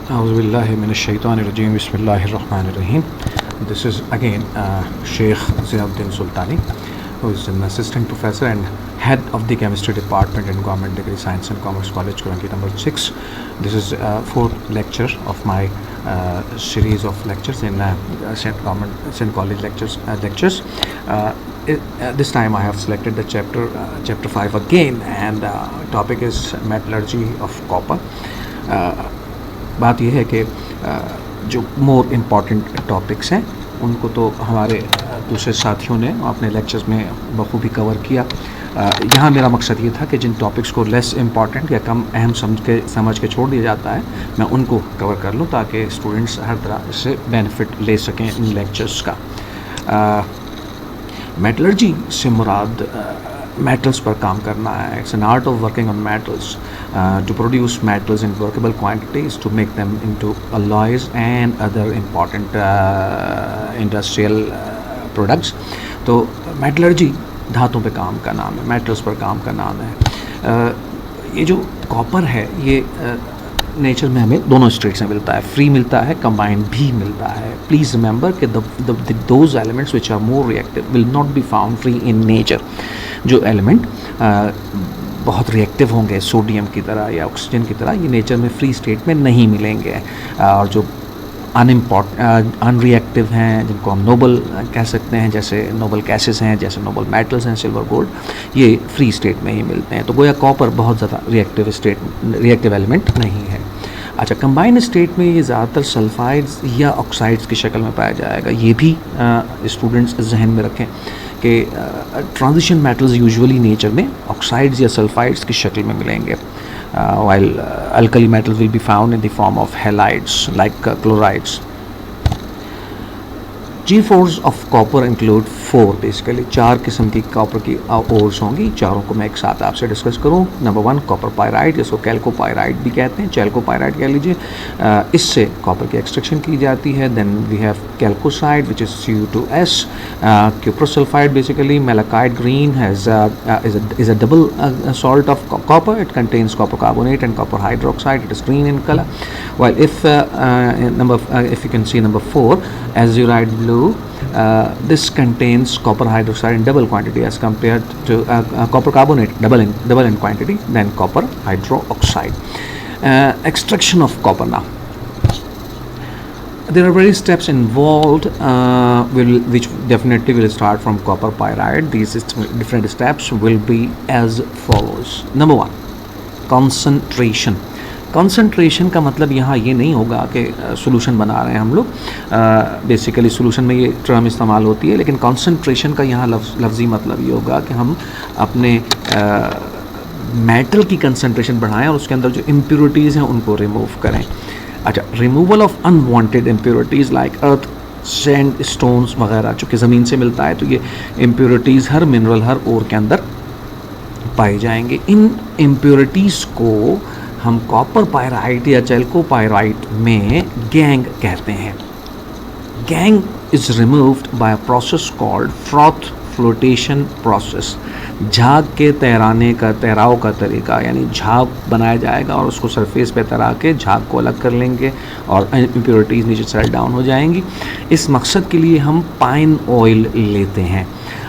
Auzubillahiminash-shaytanir-rajim. Bismillahir-rahmanir-rahim. This is again Sheikh Ziauddin Sultani, who is an assistant professor and head of the chemistry department in Government Degree Science and Commerce College, Kurangi number 6. This is fourth lecture of my series of lectures in St. College lectures. This time I have selected the chapter 5 again, and topic is metallurgy of copper. बात यह है कि जो more important topics हैं उनको तो हमारे दूसरे साथियों ने अपने लेक्चर्स में बखूबी कवर किया। यहाँ मेरा मकसद ये था कि जिन टॉपिक्स को लेस इम्पॉर्टेंट या कम अहम समझ के छोड़ दिया जाता है, मैं उनको कवर कर लूँ ताकि स्टूडेंट्स हर तरह से बेनिफिट ले सकें इन लेक्चर्स का। मेटलर्जी से मुराद मेटल्स पर काम करना है। It's an art of working on metals to produce metals in workable quantities to make them into alloys and other important industrial products. तो मेटलर्जी धातुओं पे काम का नाम है, मेटल्स पर काम का नाम है। ये जो कॉपर है ये नेचर में हमें दोनों स्टेट्स में मिलता है, फ्री मिलता है, कंबाइंड भी मिलता है। प्लीज़ रिमेंबर कि those elements which are more reactive will not be found free in nature. जो एलिमेंट बहुत रिएक्टिव होंगे सोडियम की तरह या ऑक्सीजन की तरह, ये नेचर में फ्री स्टेट में नहीं मिलेंगे। और जो अनरिएक्टिव हैं, जिनको हम नोबल कह सकते हैं, जैसे नोबल गैसेस हैं, जैसे नोबल मेटल्स हैं, सिल्वर गोल्ड, ये फ्री स्टेट में ही मिलते हैं। तो गोया कॉपर बहुत ज़्यादा रिएक्टिव एलिमेंट नहीं है। अच्छा, कंबाइंड स्टेट में ये ज़्यादातर सल्फाइड्स या ऑक्साइड्स की शक्ल में पाया जाएगा। ये भी स्टूडेंट्स जहन में रखें कि ट्रांजिशन मेटल्स यूजुअली नेचर में ऑक्साइड्स या सल्फाइड्स की शक्ल में मिलेंगे, while alkali metals will be found in the form of halides like chlorides. G4s of copper include 4 basically 4 किस्म की कॉपर की ओर्स होंगी। चारों को मैं एक साथ आपसे डिस्कस करूं। नंबर 1 कॉपर पायराइड, जिसको कैल्कोपायराइड भी कहते हैं, चैल्कोपायराइड कह लीजिए। इससे कॉपर की एक्सट्रैक्शन की जाती है। Then we have chalcocite which is Cu2S, cuprosulfide basically. Malachite green is a double salt of copper. It contains copper carbonate and copper hydroxide. It is green in color. While if you can see number 4, azurite blue, this contains copper hydroxide in double quantity as compared to copper carbonate, double in quantity than copper hydroxide. Extraction of copper now. There are various steps involved, which definitely will start from copper pyrite. These different steps will be as follows. Number 1, concentration. Concentration का मतलब यहाँ ये नहीं होगा कि solution बना रहे हैं हम लोग। बेसिकली सोल्यूशन में ये टर्म इस्तेमाल होती है, लेकिन कंसंट्रेशन का यहाँ लफ्ज़ी मतलब ये होगा कि हम अपने मेटल की कंसंट्रेशन बढ़ाएं और उसके अंदर जो इम्प्योरिटीज़ हैं उनको रिमूव करें। अच्छा, removal of unwanted impurities like earth, sand, stones वगैरह, चूँकि ज़मीन से मिलता है तो ये इम्प्योरिटीज़ हर मिनरल, हर ओर के अंदर पाई जाएंगे। इन इम्प्योरिटीज़ को हम कॉपर पायराइट या चैल्कोपायराइट में गैंग कहते हैं। Gang is removed by a process called froth flotation process. झाग के तैराव का तरीका, यानी झाग बनाया जाएगा और उसको सरफेस पे तैरा के झाग को अलग कर लेंगे और इम्प्योरिटीज़ नीचे सेटल डाउन हो जाएंगी। इस मकसद के लिए हम पाइन ऑयल लेते हैं।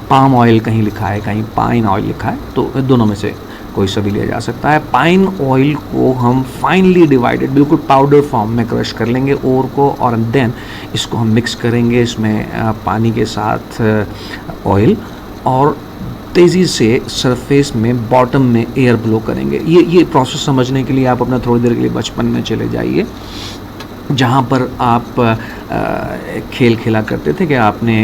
पाम ऑयल कहीं लिखा है, कहीं पाइन ऑयल लिखा है, तो दोनों में से कोई सा भी लिया जा सकता है। पाइन ऑयल को हम फाइनली डिवाइडेड, बिल्कुल पाउडर फॉर्म में क्रश कर लेंगे ओर को, और देन इसको हम मिक्स करेंगे इसमें पानी के साथ ऑयल, और तेज़ी से सरफेस में बॉटम में एयर ब्लो करेंगे। ये प्रोसेस समझने के लिए आप अपना थोड़ी देर के लिए बचपन में चले जाइए, जहाँ पर आप खेल खेला करते थे कि आपने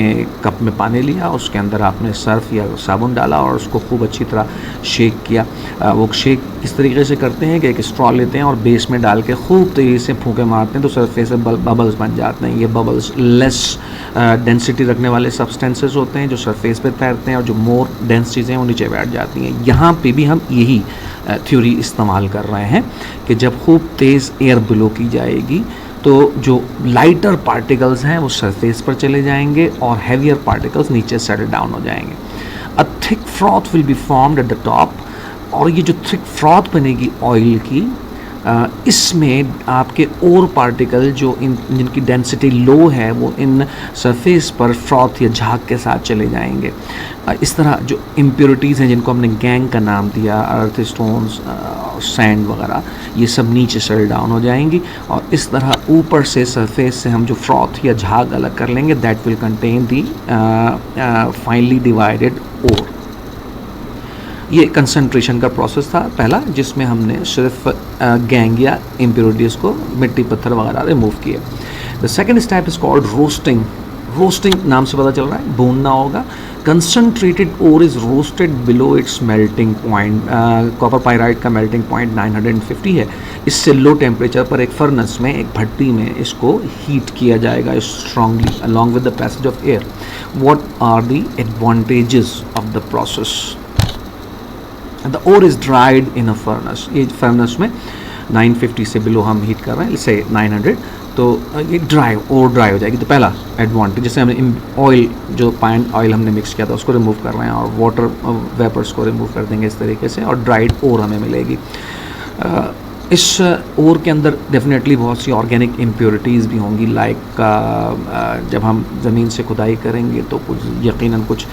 कप में पानी लिया, उसके अंदर आपने सर्फ या साबुन डाला और उसको खूब अच्छी तरह शेक किया। वो शेक इस तरीके से करते हैं कि एक स्ट्रॉ लेते हैं और बेस में डाल के खूब तेज़ी से फूंके मारते हैं तो सरफेस से बबल्स बन जाते हैं। ये बबल्स लेस डेंसिटी रखने वाले सब्सटेंसेस होते हैं जो सरफेस पे तैरते हैं, और जो मोर डेंस चीज़ें हैं वो नीचे बैठ जाती हैं। यहाँ पे भी हम यही थ्योरी इस्तेमाल कर रहे हैं कि जब खूब तेज़ एयर ब्लो की जाएगी तो जो लाइटर पार्टिकल्स हैं वो सरफेस पर चले जाएंगे और हैवियर पार्टिकल्स नीचे सेटल डाउन हो जाएंगे। A thick froth will be formed at the top, और ये जो थिक फ्रॉथ बनेगी ऑयल की, इसमें आपके और पार्टिकल जो जिनकी डेंसिटी लो है वो इन सरफेस पर फ्रॉथ या झाग के साथ चले जाएंगे। इस तरह जो इम्प्योरिटीज़ हैं जिनको हमने गैंग का नाम दिया, अर्थ स्टोन्स, सैंड वगैरह, ये सब नीचे सेटल डाउन हो जाएंगी और इस तरह ऊपर से सरफेस से हम जो फ्रॉथ या झाग अलग कर लेंगे, that will contain the finely divided ore. ये कंसंट्रेशन का प्रोसेस था पहला, जिसमें हमने सिर्फ गैंग या इम्प्योरिटीज़ को, मिट्टी पत्थर वगैरह रिमूव किए। The second step is called roasting. Roasting नाम से पता चल रहा है भूनना होगा। Concentrated ore is roasted below its melting point. Copper pyrite का मेल्टिंग पॉइंट 950 है। इससे लो टेम्परेचर पर एक फर्नेस में, एक भट्टी में इसको हीट किया जाएगा strongly along with the passage of air. What are the advantages of the process? The ore is dried in a furnace. ये फर्नेस में 950 से बिलो हम हीट कर रहे हैं, से 900, तो ये ओर ड्राई हो जाएगी। तो पहला एडवांटेज, जैसे हमने ऑयल, जो पाइन ऑयल हमने मिक्स किया था उसको रिमूव कर रहे हैं और वाटर वेपर्स को रिमूव कर देंगे इस तरीके से, और ड्राइड ओर हमें मिलेगी। इस ओर के अंदर डेफिनेटली बहुत सी ऑर्गेनिक इम्प्योरिटीज़ भी होंगी, लाइक जब हम ज़मीन से खुदाई करेंगे तो कुछ यकीनन कुछ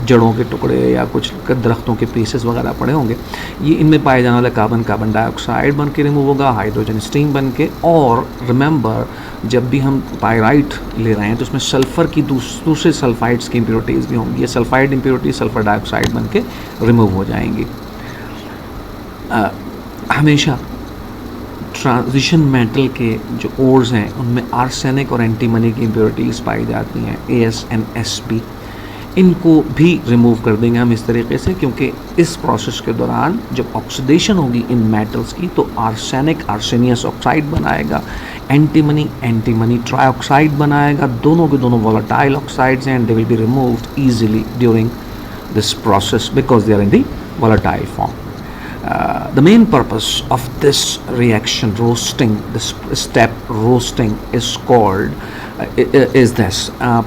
जड़ों के टुकड़े या कुछ दरख्तों के पीसेस वगैरह पड़े होंगे। ये इनमें पाए जाने वाला कार्बन डाइऑक्साइड बन के रिमूव होगा, हाइड्रोजन स्टीम बन के। और रिमेंबर, जब भी हम पाइराइट ले रहे हैं तो उसमें सल्फ़र की दूसरे सल्फाइड्स की इम्प्योरिटीज़ भी होंगी। ये सल्फाइड इम्प्योरिटी सल्फ़र डाइऑक्साइड बन के रिमूव हो जाएंगी। हमेशा ट्रांजिशन मेटल के जो ओर्स हैं उनमें आर्सेनिक और एंटीमनी की इम्प्योरिटीज़ पाई जाती हैं, AS and SB। इनको भी रिमूव कर देंगे हम इस तरीके से, क्योंकि इस प्रोसेस के दौरान जब ऑक्सीडेशन होगी इन मेटल्स की तो आर्सेनिक आर्सेनियस ऑक्साइड बनाएगा, एंटीमनी ट्राइऑक्साइड बनाएगा। दोनों के दोनों वोलेटाइल ऑक्साइड्स हैं, and they will be removed easily during this process because they are in the volatile form. The main purpose of this reaction, roasting, this step roasting is called is this,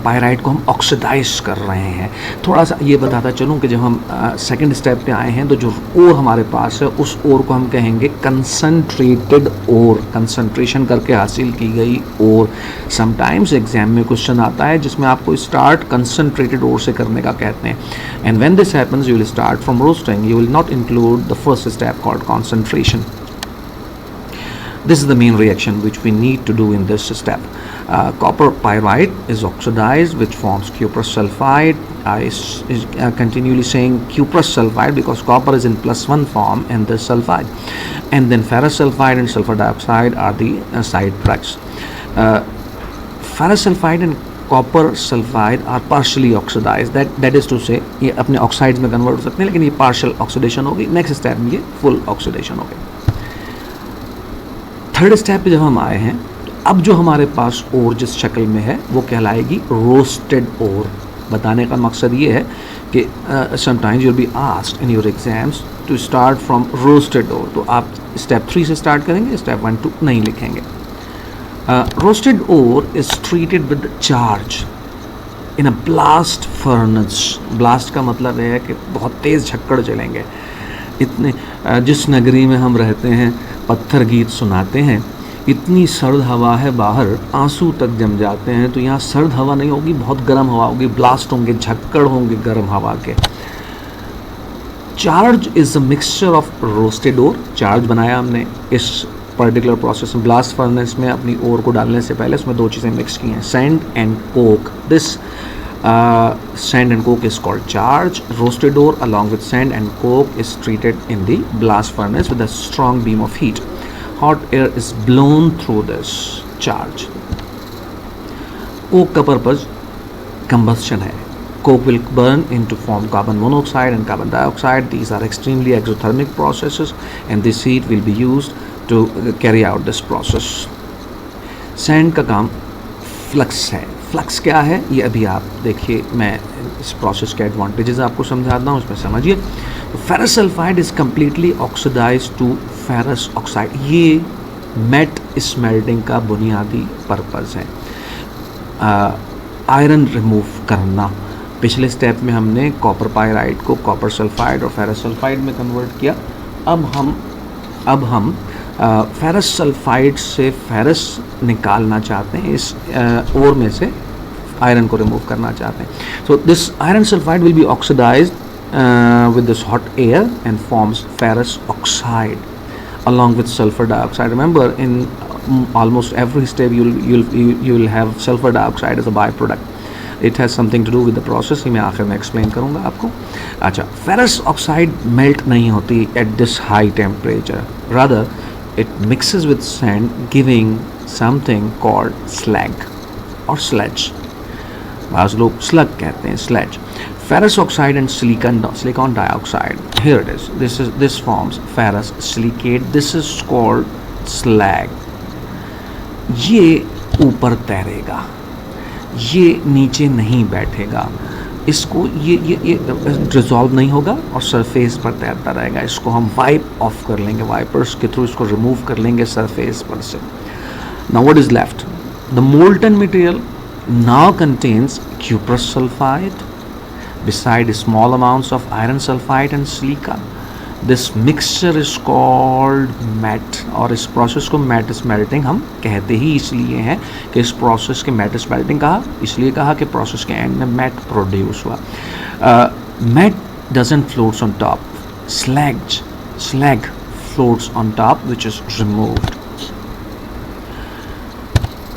pyrite को हम oxidise कर रहे हैं। थोड़ा सा ये बताता चलूँ कि जब हम सेकंड स्टेप पे आए हैं तो जो ओर हमारे पास है उस ओर को हम कहेंगे कंसनट्रेटेड ओर, कंसंट्रेशन करके हासिल की गई ओर। समटाइम्स एग्जाम में क्वेश्चन आता है जिसमें आपको स्टार्ट कंसनट्रेटेड ओर से करने का कहते हैं, and when this happens you will start from roasting, you will not include the first step called concentration. This is the main reaction which we need to do in this step. Copper pyrite is oxidized, which forms cuprous sulfide. I is continually saying cuprous sulfide because copper is in +1 form in this sulfide, and then ferrous sulfide and sulfur dioxide are the side products. Ferrous sulfide and copper sulfide are partially oxidized, that is to say ये अपने oxides में convert हो सकते हैं, लेकिन ये partial oxidation होगी। Next step में ये फुल ऑक्सीडेशन हो गई। थर्ड स्टेप पे जब हम आए हैं तो अब जो हमारे पास ओर जिस शक्ल में है वो कहलाएगी रोस्टेड ओर। बताने का मकसद ये है कि sometimes you will be asked in your exams to start from roasted ore, तो आप स्टेप 3 से स्टार्ट करेंगे, स्टेप 1 2 नहीं लिखेंगे। Roasted ore is treated with charge in a blast furnace. Blast का मतलब है कि बहुत तेज़ झक्कड़ चलेंगे। इतने जिस नगरी में हम रहते हैं पत्थर गीत सुनाते हैं, इतनी सर्द हवा है बाहर आंसू तक जम जाते हैं, तो यहाँ सर्द हवा नहीं होगी, बहुत गर्म हवा होगी, ब्लास्ट होंगे, झक्कड़ होंगे गर्म हवा के। Charge is a mixture of roasted ore. Charge बनाया हमने इस पर्टिकुलर प्रोसेस में, ब्लास्ट फर्नेस में अपनी ओर को डालने से पहले उसमें दो चीज़ें मिक्स की हैं, sand and Coke. This sand and coke is called charge. Roasted ore along with sand and coke is treated in the blast furnace with a strong beam of heat. Hot air is blown through this charge. Coke का purpose combustion है. Coke will burn into form carbon monoxide and carbon dioxide. These are extremely exothermic processes, and this heat will be used to carry out this process. Sand का काम flux है। Flux क्या है ये अभी आप देखिए, मैं इस प्रोसेस के एडवांटेजेस आपको समझाता हूँ, इसमें समझिए। Ferrous sulphide is completely oxidised to ferrous oxide. ये मेट स्मेल्टिंग का बुनियादी पर्पज़ है, आयरन रिमूव करना। पिछले स्टेप में हमने कॉपर पाइराइट को कॉपर सल्फाइड और फेरस सल्फाइड में कन्वर्ट किया। अब हम अब हम फेरस सल्फाइड से फेरस निकालना चाहते हैं, इस ओर में से आयरन को रिमूव करना चाहते हैं. So this iron sulphide will be oxidised with this hot air and forms ferrous oxide along with sulfur dioxide. Remember, in almost every step you will have sulfur dioxide as a byproduct. It has something to do with the process. ये मैं आखिर में explain करूँगा आपको. अच्छा, ferrous oxide melt नहीं होती at this high temperature. Rather, it mixes with sand, giving something called slag or sludge. बाज़ लोग स्लग कहते हैं, sledge. Ferrous oxide and silicon dioxide. Here it is. This forms ferrous silicate. This is called slag. ये ऊपर तैरेगा, ये नीचे नहीं बैठेगा. इसको ये डिजॉल्व नहीं होगा और सरफेस पर तैरता रहेगा. इसको हम वाइप ऑफ कर लेंगे, वाइपर्स के थ्रू इसको रिमूव कर लेंगे सरफेस पर से. Now what is left? The molten material now contains cuprous sulfide beside small amounts of iron sulfide and silica. This mixture is called matte, और इस प्रोसेस को मैट स्मेल्टिंग हम कहते ही इसलिए हैं कि इस प्रोसेस के मैट स्मेल्टिंग कहा, इसलिए कहा कि प्रोसेस के एंड में मैट प्रोड्यूस हुआ. Matte doesn't floats on top, slag floats on top which is removed.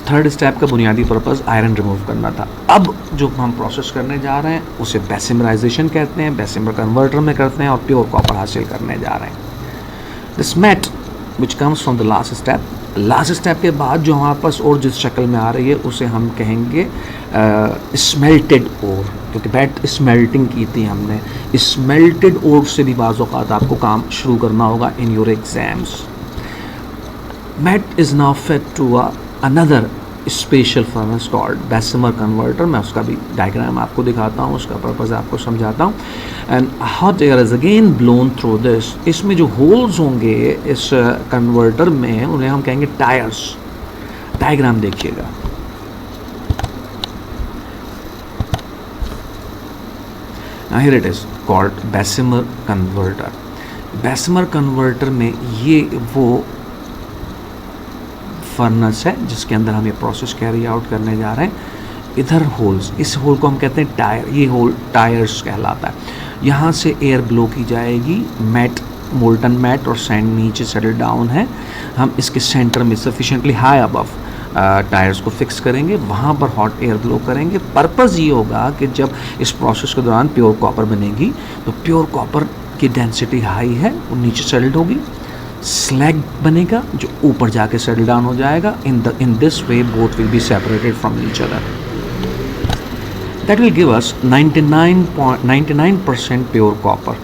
Third step का बुनियादी पर्पस आयरन रिमूव करना था. अब जो हम प्रोसेस करने जा रहे हैं उसे बेसिमराइजेशन कहते हैं, बेसिमर कन्वर्टर में करते हैं और प्योर कॉपर हासिल करने जा रहे हैं. This matte which comes from the last step के बाद जो हमारे पास और जिस शक्ल में आ रही है उसे हम कहेंगे स्मेल्टेड ओर, क्योंकि मैट स्मेल्टिंग की थी हमने. स्मेल्टेड ओर से भी बाज़ औक़ात आपको काम शुरू करना होगा in your exams. Matte is now fed to another special furnace called Bessemer converter. मैं उसका भी डायग्राम आपको दिखाता हूँ, उसका पर्पज़ आपको समझाता हूँ. And hot air is again blown through this. इसमें जो होल्स होंगे इस कन्वर्टर में उन्हें हम कहेंगे टायर्स. डायग्राम देखिएगा. Now here it is called Bessemer converter. Bessemer converter में ये वो फर्नेस है जिसके अंदर हम ये प्रोसेस कैरी आउट करने जा रहे हैं. इधर होल्स, इस होल को हम कहते हैं टायर. ये होल टायर्स कहलाता है. यहाँ से एयर ब्लो की जाएगी. मैट, मोल्टन मैट और सैंड नीचे सेटल डाउन है. हम इसके सेंटर में सफिशिएंटली हाई अबव टायर्स को फिक्स करेंगे, वहाँ पर हॉट एयर ब्लो करेंगे. पर्पज़ ये होगा कि जब इस प्रोसेस के दौरान प्योर कॉपर बनेगी तो प्योर कॉपर की डेंसिटी हाई है, वो नीचे सेटल्ड होगी. स्लैग बनेगा जो ऊपर जाके सेटल डाउन हो जाएगा. in this way both will be separated from each other. That will give us 99% pure copper.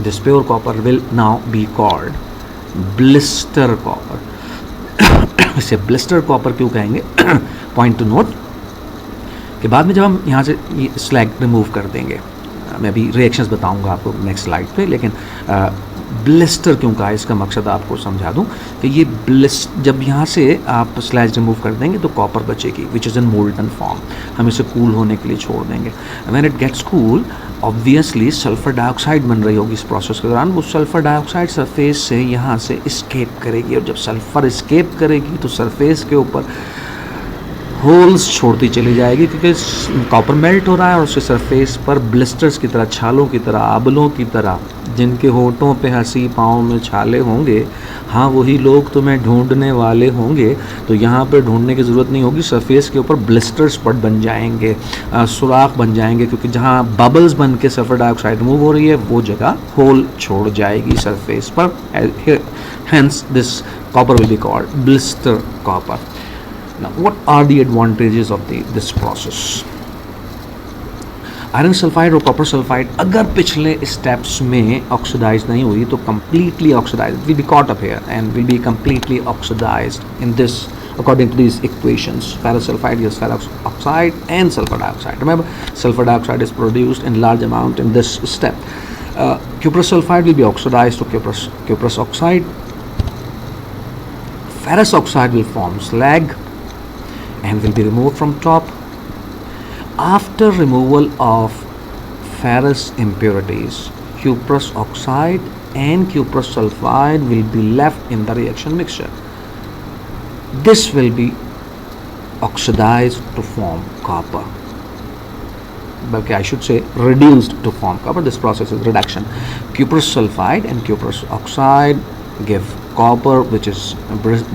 This pure copper will now be called blister copper. इसे blister copper क्यों कहेंगे? Point to note कि बाद में जब हम यहाँ से ये स्लैग रिमूव कर देंगे, मैं अभी रिएक्शंस बताऊंगा आपको नेक्स्ट स्लाइड पे, लेकिन ब्लिस्टर क्यों कहा इसका मकसद आपको समझा दूं कि ये जब यहाँ से आप स्लैज रिमूव कर देंगे तो कॉपर बचेगी which is in molten form. हम इसे कूल होने के लिए छोड़ देंगे. When it gets cool obviously sulphur dioxide बन रही होगी इस प्रोसेस के दौरान. वो सल्फ़र डाइऑक्साइड सरफेस से यहाँ से इस्केप करेगी और जब सल्फ़र इस्केप करेगी तो सरफेस के ऊपर होल्स छोड़ती चली जाएगी, क्योंकि कॉपर मेल्ट हो रहा है और उसके सरफेस पर ब्लिस्टर्स की तरह, छालों की तरह, आबलों की तरह, जिनके होठों पे हंसी पाँव में छाले होंगे, हाँ वही लोग तुम्हें ढूंढने वाले होंगे. तो यहाँ पे ढूंढने की ज़रूरत नहीं होगी, सरफेस के ऊपर ब्लिस्टर स्पॉट बन जाएंगे, सुराख बन जाएंगे, क्योंकि जहाँ बबल्स बन के सल्फर डाइऑक्साइड मूव हो रही है वो जगह होल छोड़ जाएगी सरफेस पर. Hence this copper will be called blister copper. Now, what are the advantages of this process? Iron sulphide और कॉपर सल्फाइड अगर पिछले स्टेप्स में ऑक्सीडाइज नहीं हुई तो completely oxidized, will be caught up here and will be completely oxidized in this according to these equations. Ferrous sulfide gives ferrous oxide and sulfur dioxide. Remember, sulfur dioxide is produced in large amount in this step. Cuprous sulfide will be oxidized to cuprous oxide. Ferrous oxide will form slag and will be removed from top. After removal of ferrous impurities, cuprous oxide and cuprous sulfide will be left in the reaction mixture. This will be oxidized to form copper. But I should say reduced to form copper. This process is reduction. Cuprous sulfide and cuprous oxide give copper, which is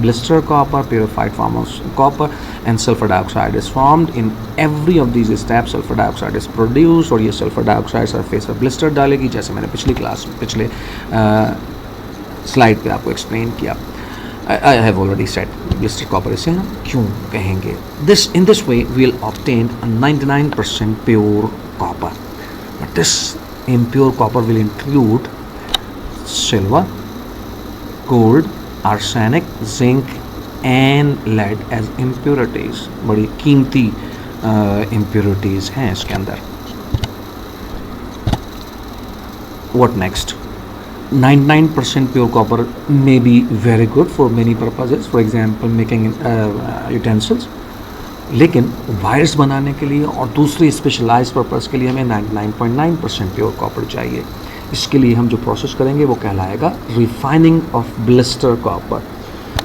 blister copper, purified form of copper, and sulfur dioxide is formed. In every of these steps sulfur dioxide is produced, और ये sulfur dioxide surface पर blister डालेगी, जैसे मैंने पिछले slide पे आपको explain किया. I have already said blister copper इसे हम क्यों कहेंगे. In this way we will obtain a 99% pure copper. But this impure copper will include silver, gold, arsenic, zinc and lead as impurities. बड़ी कीमती impurities हैं इसके अंदर. What next? 99% pure copper may be very good for many purposes, for example making utensils. लेकिन wires बनाने के लिए और दूसरी स्पेशलाइज पर्पस के लिए हमें 99.9% प्योर कॉपर चाहिए. इसके लिए हम जो प्रोसेस करेंगे वो कहलाएगा refining of blister copper.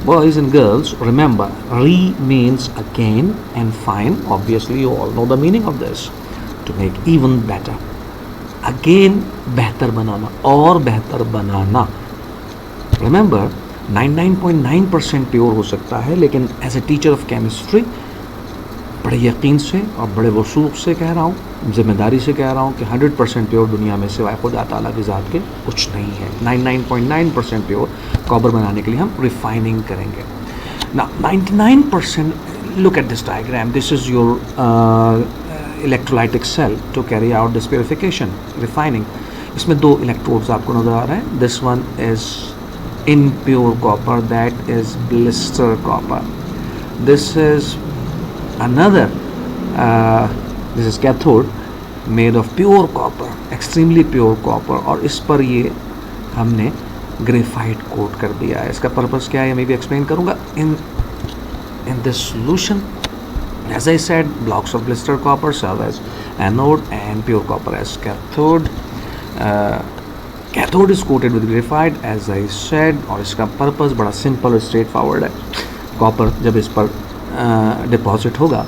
Boys and girls, remember, re means again and fine. Obviously you all know the meaning of this. To make even better. Again बेहतर बनाना और बेहतर बनाना. Remember 99.9% प्योर हो सकता है, लेकिन as a teacher of chemistry बड़े यकीन से और बड़े वसूख से कह रहा हूँ, जिम्मेदारी से कह रहा हूँ कि 100% प्योर दुनिया में सिवाय खुदा ताला की ज़ात के कुछ नहीं है. 99.9% प्योर कॉपर बनाने के लिए हम रिफाइनिंग करेंगे. ना 99%, look at this diagram, this is your electrolytic cell to carry out this purification refining. इसमें दो इलेक्ट्रोड्स आपको नज़र आ रहे हैं. This one is impure copper, that is blister copper. This is another, this is cathode made of pure copper, extremely pure copper, और इस पर ये हमने ग्रेफाइट कोट कर दिया है. इसका पर्पस क्या है मैं भी एक्सप्लेन करूँगा. in this solution, as I said, blocks of blister copper serve as anode and pure copper as cathode. Cathode is coated with graphite, as I said, और इसका पर्पस बड़ा सिंपल और स्ट्रेट फॉरवर्ड है. Copper जब इस पर deposit होगा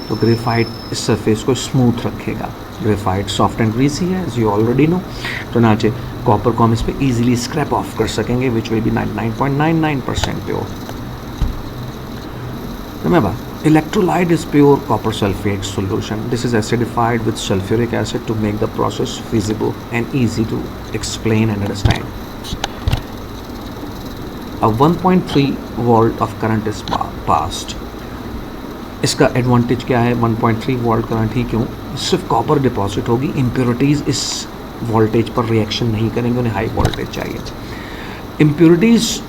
तो ग्रेफाइट इस सरफेस को स्मूथ रखेगा. ग्रेफाइट सॉफ्ट एंड ग्रीसी है, एज यू ऑलरेडी नो. तो नाचे कॉपर को हम इस पर ईजिली स्क्रैप ऑफ कर सकेंगे, which will be 99.99% pure. Remember, electrolyte is pure copper sulfate solution. This is acidified with sulfuric acid to make the process feasible and easy to explain and understand. A 1.3 volt of current is passed. इसका advantage क्या है? 1.3 volt current ही क्यों? सिर्फ copper deposit होगी, impurities इस voltage पर reaction नहीं करेंगे, उन्हें हाई वोल्टेज चाहिए. इम्प्योरिटीज़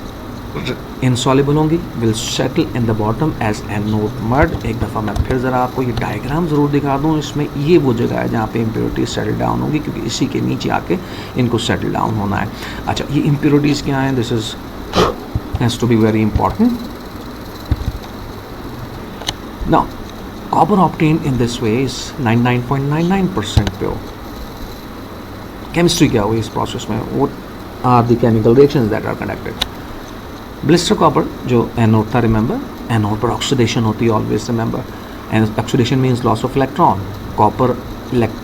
इनसॉल्युबल होंगी, will settle in the bottom as anode mud. एक दफ़ा मैं फिर ज़रा आपको ये डायग्राम ज़रूर दिखा दूँ. इसमें ये वो जगह है जहाँ पे इम्प्योरिटीज़ सेटल डाउन होगी, क्योंकि इसी के नीचे आके इनको सेटल डाउन होना है. अच्छा, ये इम्प्योरिटीज़ क्या हैं? This is has to be very important. Now copper obtained in this way is 99.99% pure. Chemistry क्या हुई इस प्रोसेस में? What are the chemical reactions that are conducted? Blister copper जो एनोड था, रिमेंबर, एनोड पर oxidation होती है, always remember. And oxidation means loss of electron. Copper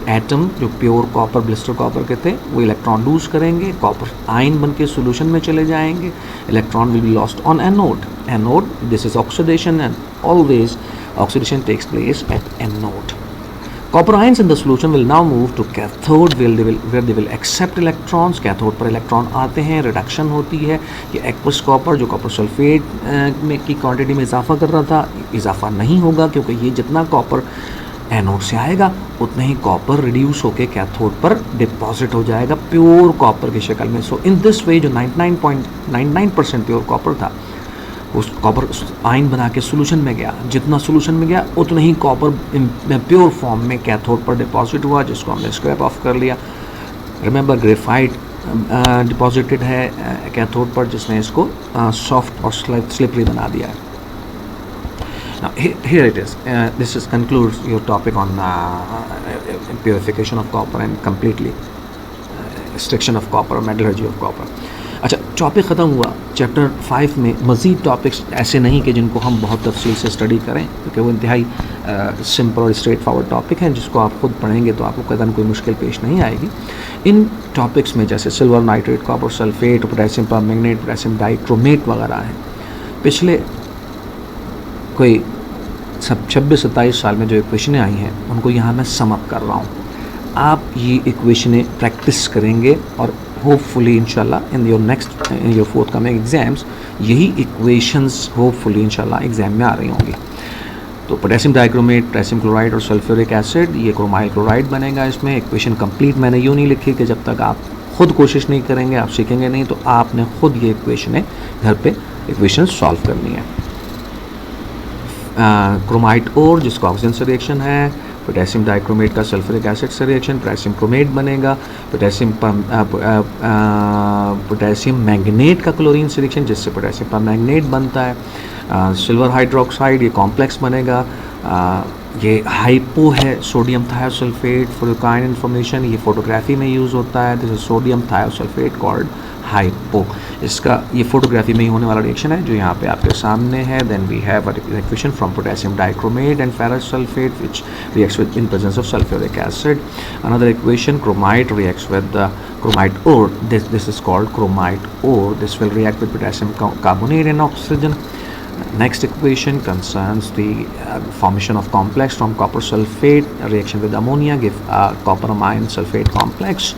atom जो प्योर कॉपर ब्लिस्टर कॉपर के थे वो इलेक्ट्रॉन लूज करेंगे, कॉपर आयन बन के सोल्यूशन में चले जाएंगे. Electron will be lost on anode. Anode, this is oxidation and always oxidation takes place at anode. Copper ions in the solution will now move to cathode where they will accept electrons. Cathode पर electron आते हैं, reduction होती है. ये aqueous copper जो copper sulphate में की quantity में इजाफा कर रहा था, इजाफा नहीं होगा, क्योंकि ये जितना कॉपर एनोड से आएगा उतना ही कॉपर रिड्यूस होकर कैथोड पर डिपॉजिट हो जाएगा प्योर कॉपर की शक्ल में. सो इन दिस वे जो 99.99% प्योर कॉपर था, उस कॉपर आयन बना के सोल्यूशन में गया. जितना सोल्यूशन में गया उतना ही कॉपर प्योर फॉर्म में कैथोड पर डिपॉजिट हुआ, जिसको हमने स्क्रैप ऑफ कर लिया. रिमेंबर, ग्रेफाइट डिपॉजिटेड है कैथोड पर, जिसने इसको सॉफ्ट और स्लिपरी बना दिया है. Now here it is. This is concludes your topic on purification of copper and completely extraction of copper, metallurgy of copper. अच्छा, टॉपिक ख़त्म हुआ। चैप्टर 5 में मज़ीद टॉपिक्स ऐसे नहीं कि जिनको हम बहुत तफसील से स्टडी करें, क्योंकि वो इंतहाई सिंपल और स्ट्रेट फॉरवर्ड टॉपिक हैं जिसको आप ख़ुद पढ़ेंगे तो आपको कदम कोई मुश्किल पेश नहीं आएगी। इन टॉपिक्स में जैसे silver nitrate, copper sulphate, potassium permanganate, potassium dichromate वगैरह हैं। पिछले कोई 26-27 साल में जो इक्वेशनें आई हैं उनको यहाँ मैं सम अप कर रहा हूँ। आप ये इक्वेशनें प्रैक्टिस करेंगे और होपफुली इंशाल्लाह in your fourth coming exams यही इक्वेशंस होपफुली इंशाल्लाह एग्ज़ाम में आ रही होंगी। तो पोटेशियम डाइक्रोमेट, पोटेशियम क्लोराइड और सल्फ्यूरिक एसिड, ये क्रोमाइल क्लोराइड बनेगा। इसमें इक्वेशन कंप्लीट मैंने यूँ नहीं लिखी कि जब तक आप खुद कोशिश नहीं करेंगे आप सीखेंगे नहीं, तो आपने खुद ये इक्वेशनें घर पे इक्वेशन सॉल्व करनी है। क्रोमाइट और जिसका ऑक्सीजन से रिएक्शन है, पोटेशियम डाइक्रोमेट का सल्फ्यूरिक एसिड से रिएक्शन, पोटेशियम क्रोमेट बनेगा। पोटेशियम मैंगनेट का क्लोरीन से रिएक्शन जिससे पोटेशियम परमैंगनेट बनता है। सिल्वर हाइड्रोक्साइड ये कॉम्प्लेक्स बनेगा। ये हाइपो है, sodium thiosulphate. For your kind information, ये फोटोग्राफी में यूज़ होता है। This is sodium thiosulphate called hypo. इसका ये फोटोग्राफी में ही होने वाला रिएक्शन है जो यहाँ पे आपके सामने है। Then we have equation from potassium dichromate and ferrous sulphate which reacts with in presence of sulphuric acid. Another equation, chromite reacts with chromite ore, this is called chromite ore. This will react with potassium carbonate and oxygen. Next equation concerns the formation of complex from copper sulfate. A reaction with ammonia give copper amine sulfate complex.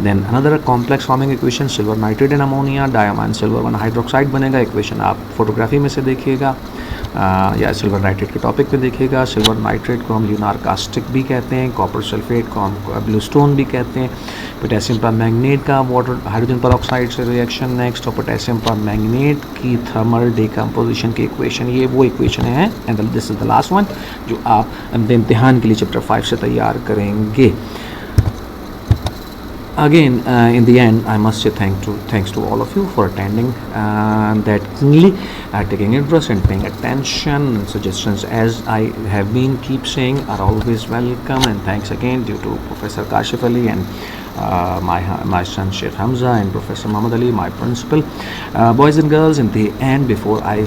Then another complex forming equation, silver nitrate and ammonia, diamine silver 1 hydroxide बनेगा। Equation आप photography में से देखिएगा या silver nitrate के topic पे देखिएगा। Silver nitrate को हम ल्यूनार कास्टिक भी कहते हैं, कॉपर सल्फेट को हम ब्लू स्टोन भी कहते हैं। पोटेशियम परमैंगनेट का वाटर हाइड्रोजन परऑक्साइड से रिएक्शन नेक्स्ट, और पोटेशियम परमैंगनेट की थर्मल डिकम्पोजिशन की इक्वेशन, ये वो इक्वेशन है and this is the last one जो आप इम्तिहान के लिए चैप्टर 5 से तैयार करेंगे। Again, in the end, I must say thanks to all of you for attending that keenly, taking interest and paying attention. And suggestions, as I have been keep saying, are always welcome. And thanks again due to Professor Kashif Ali and my son Sheikh Hamza and Professor Muhammad Ali, my principal. Boys and girls, in the end, before I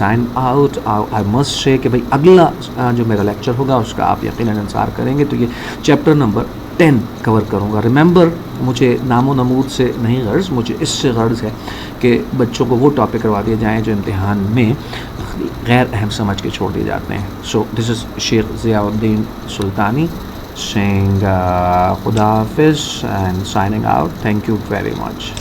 sign out, I must say कि भाई अगला जो मेरा lecture होगा उसका आप यकीनन इंतज़ार करेंगे तो ये चैप्टर नंबर 10 कवर करूँगा। रिमेंबर, मुझे नामो नमूद से नहीं गर्ज़, मुझे इससे गर्ज़ है कि बच्चों को वो टॉपिक करवा दिए जाएँ जो इम्तिहान में गैर अहम समझ के छोड़ दिए जाते हैं। So this is Sheikh Ziauddin Sultani saying Khuda Hafiz and signing out. Thank you very much.